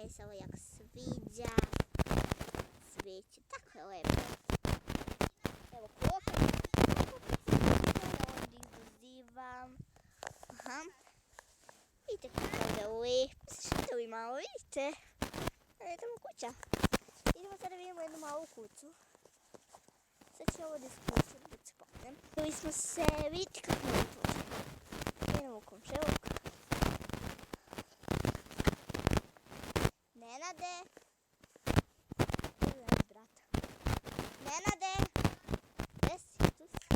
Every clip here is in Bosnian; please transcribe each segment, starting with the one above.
meni se ovo jako sviđa. Cvijeće, tako je lepo. Evo koliko ovdje izdozivam. Aha. Vidite kako je lepo. Što vi malo vidite? Idemo kuća. Idemo sada vidimo jednu malu kuću. Sad ću ovo da isključim, da se popnem. Vidjeli smo se, vidite kako je to. Idemo u komševuk. Nenade. Evo je brata. Nenade. Gdje si? Tu si.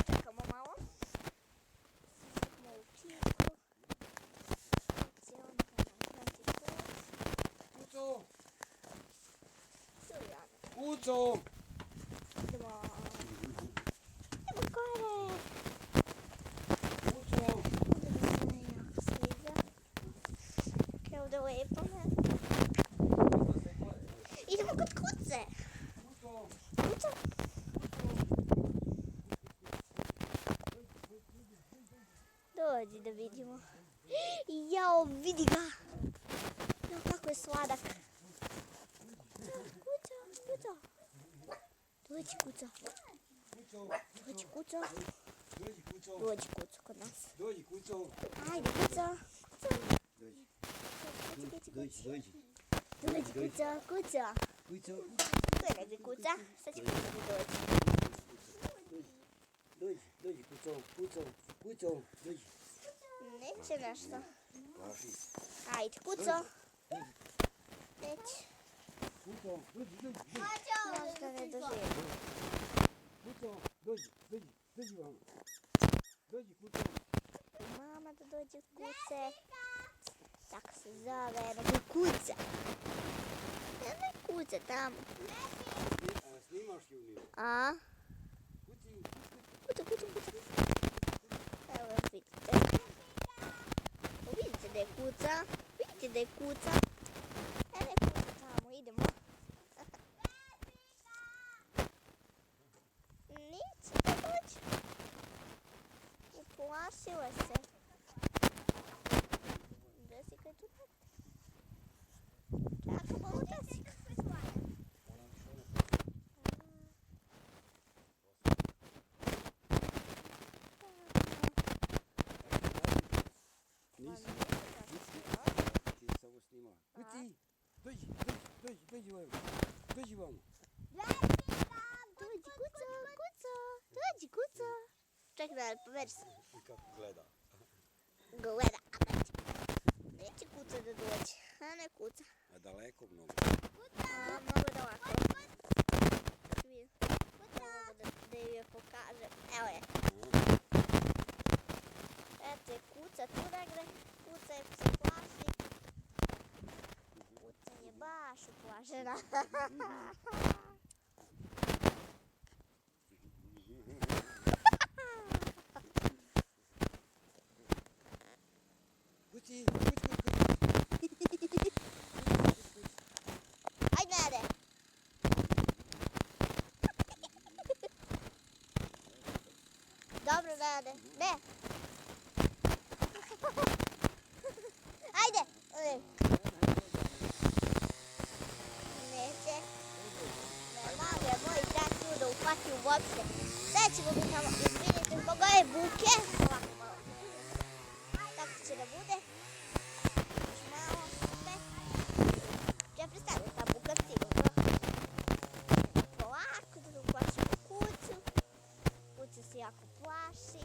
Čekamo malo. Čekamo u kiku. Kuco! Idemo. Idemo gore. Kuco! Jako sviđa. Kao da lepo me. Idemo kod kuce. Kuco! Kuca. Dođi da vidimo. Jao, vidi ga. Jao, kako je sladak. Kuca, kuca. Dođi kuca. Dođi kuca. Dođi kuco! Dođi kuca kod nas. Dođi kuco! Ajde kuca. Kuca. Dođi! Kuci, Dođi! Dođi! Dođi kuca, kuca. Kuco! Gledaj gdje kuca. Sad će kuca da dođi. Dođi! Dođi kuco! Kuco! Kuco! Dođi! Neće nešto. Plaši! Ajde kuca. Neće. Kuco! Dođi! Dođi! Možda ne doživi. Kuco! Dođi! Dođi! Dođi vam! Dođi kuco! Mama da dođe kuce. Tako se zove, nego kuca. Ne kuca tamo. Snimaš ju mi? A? Kuci! Kuca, kuca, kuca. Evo vidite. Vidite da je kuca. Vidite da je kuca. Ne kuca tamo, idemo. Neće da dođe. Uplašila se. Desika je tu. Čaka malo Desika. Nisi? Ti samo snimala. Kuci! Dođi! Dođi! Dođi vam! Dođi vam! Dođi kuca, kuca. Dođi kuca. Čekaj da poveri se. I kako gleda. Gleda, a neće kuca da dođe. A ne kuca. A daleko mnogo. A mnogo daleko. Da joj pokažem. Evo je. Eto je kuca tu negde. Kuca je se plaši. Kuca je baš uplašena. Kuci! Ajde, Nade. Dobro, Nade. Ne. Ajde. Neće. Ne može moj brat tu da uhvati uopšte. Sad ćemo mi tamo, izvinite, zbog ove buke. Ovako malo. Tako će da bude. Još malo, opet. Ja predstavljam ta buka sigurno. Polako da uhvaćamo kuću. Kuća se jako plaši.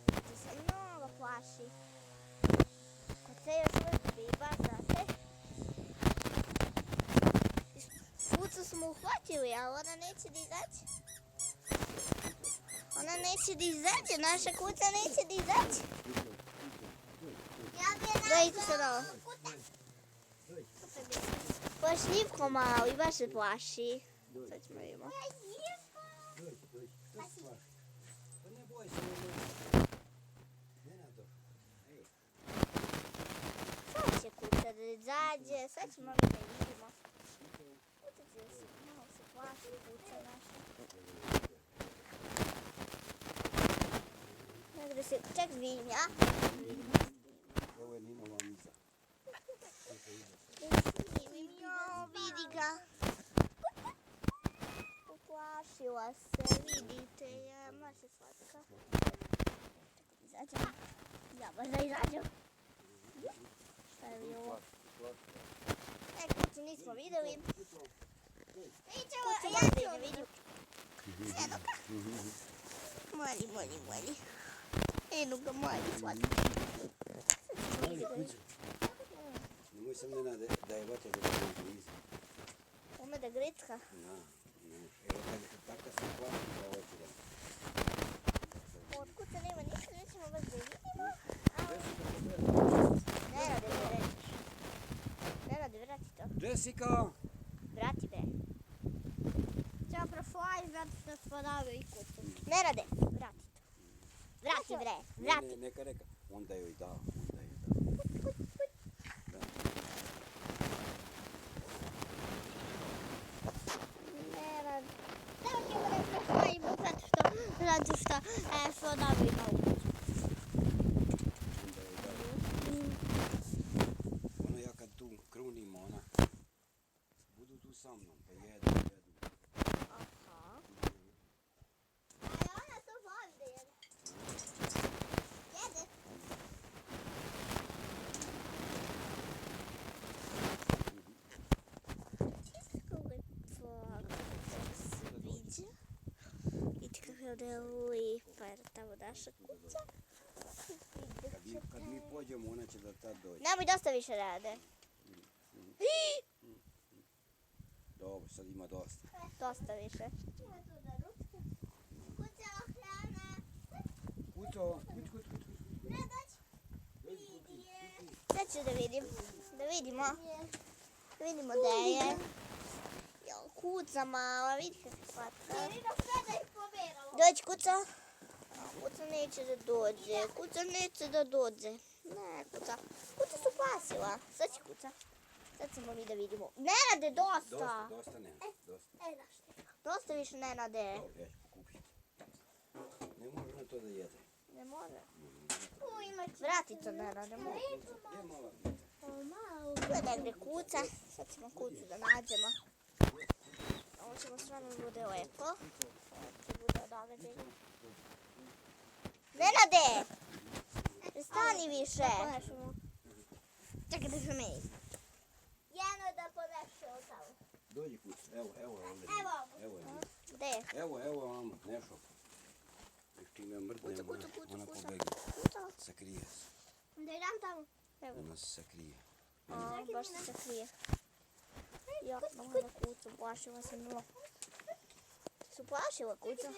Kuća se mnogo plaši. Kod se još uvijek biba, znate. Kucu smo uhvatili, ali ona neće da izađe. Ona neće da izađe, naša kuca neće da izađe. Dajte sad ovo. Plašljivko malo i baš se plaši. Sad ćemo vidimo. Pa ne boj se, ne nado. dođe, sad ćemo mi da vidimo. Kuca će se, malo se plaši, kuca naša. Negdje se, ček vidim ja. Ovo je Ninova miza. Vidi ga. Uplašila se, vidite je, maše slatka. Izađemo. Ja baš da izađem. Šta je li ovo? Kuću nismo vidjeli. Kuću možda i ne vidim. Eno ga. Mali. Eno ga, mali slatka. Nemoj sam Nenade da je vata da je blizu. Ume da gricka. Na, evo taka sam plaši da hoću da. Od kuća nema ništa, nećemo baš da vidimo. Nenade, vrati to. Jessica! Vrati bre. Ćemo proflaji zato što smo dali i kuću. Nenade, vrati to. Vrati bre, vrati. Neka. Onda joj da. Nenade. Samo ćemo da proflajimo zato što smo dali novu kuću. Ono ja kad tu krunim ona, budu tu sa mnom, pa jedu. Aha. Ali ona to voli da jede. Jede. Vidite kako je lijepa je tamo naša kuća. Kad mi pođemo, ona će da tad dođe. Nemoj dosta više rade. Dobro, sad ima dosta. Dosta više. Kuća ohrana. Kućo. Ne doći. Sad ću da vidim. Da vidimo. Da vidimo gdje je. Jel, kuca mala, vidi kako je slatka. Irina sve da ih pomeralo. Dođi kuca. Kuca neće da dođe. Ne, kuca. Kuca su pasila. Sad će kuca. Sad ćemo mi da vidimo. Nenade, dosta. Dosta nema, dosta. Znaš ti. Dosta više Nenade. Dobro, ja ću pokupiti. Ne može ona to da jede. Ne može. Tu ima Vrati to Nenade, može. Gdje je mala pizza? malo. Tu je negdje kuca. Sad ćemo kucu da nađemo. Ovo ćemo stvarno bude lepo. Ovo će bude događaj. Nenade! Stani više! Čekaj da se meni. Jedno da ponešemo tamo. Dođi kuća, evo ovdje. Evo. Gdje? Evo vamo, Nešo. Još čim ja mrdnem, ona pobegne. Kuca. Sakrije se. Da idem tamo. Evo. Ona se sakrije. Baš se krije. Ja, mala kuca, plašila se nula. Su plašila kuca?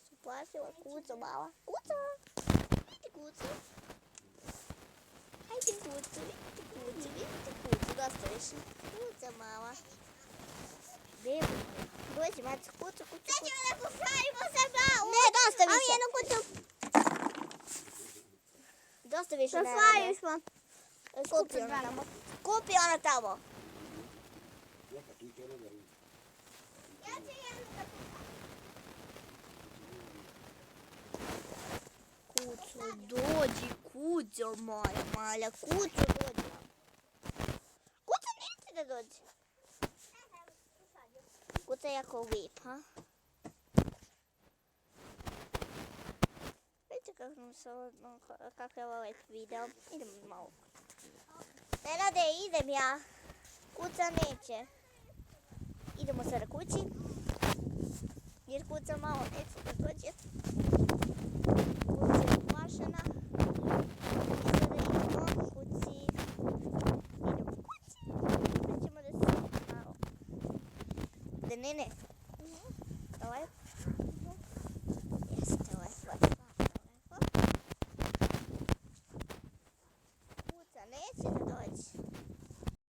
Su plašila kuca, mala. Kuca! Vidite kucu? Hajde kucu, vidite kucu, dosta više. Kuca mala. Gdje je? Dođi, maco, kucu. Sad ćemo da pofrajimo se malo. Ne, dosta više. Jednu kuću. Dosta više Proflaju smo. Skupi ona tamo. Kupi ona tamo. Neka, tu će ona da vidi. Ja ću jednu da pofrajim. Kucu, dođi, kućo moja, malja, kućo, dođi. Kuca neće da dođe. Kuca je jako lijep, ha? Vidite kako je ovo lijep video. Idemo malo. Nenade, idem ja. Kuca neće. Idemo sada kući. Jer kuca malo neće da dođe. Kuća je uplašena. I sada idemo kući. Idemo kući. Sad ćemo da se malo. Da ne.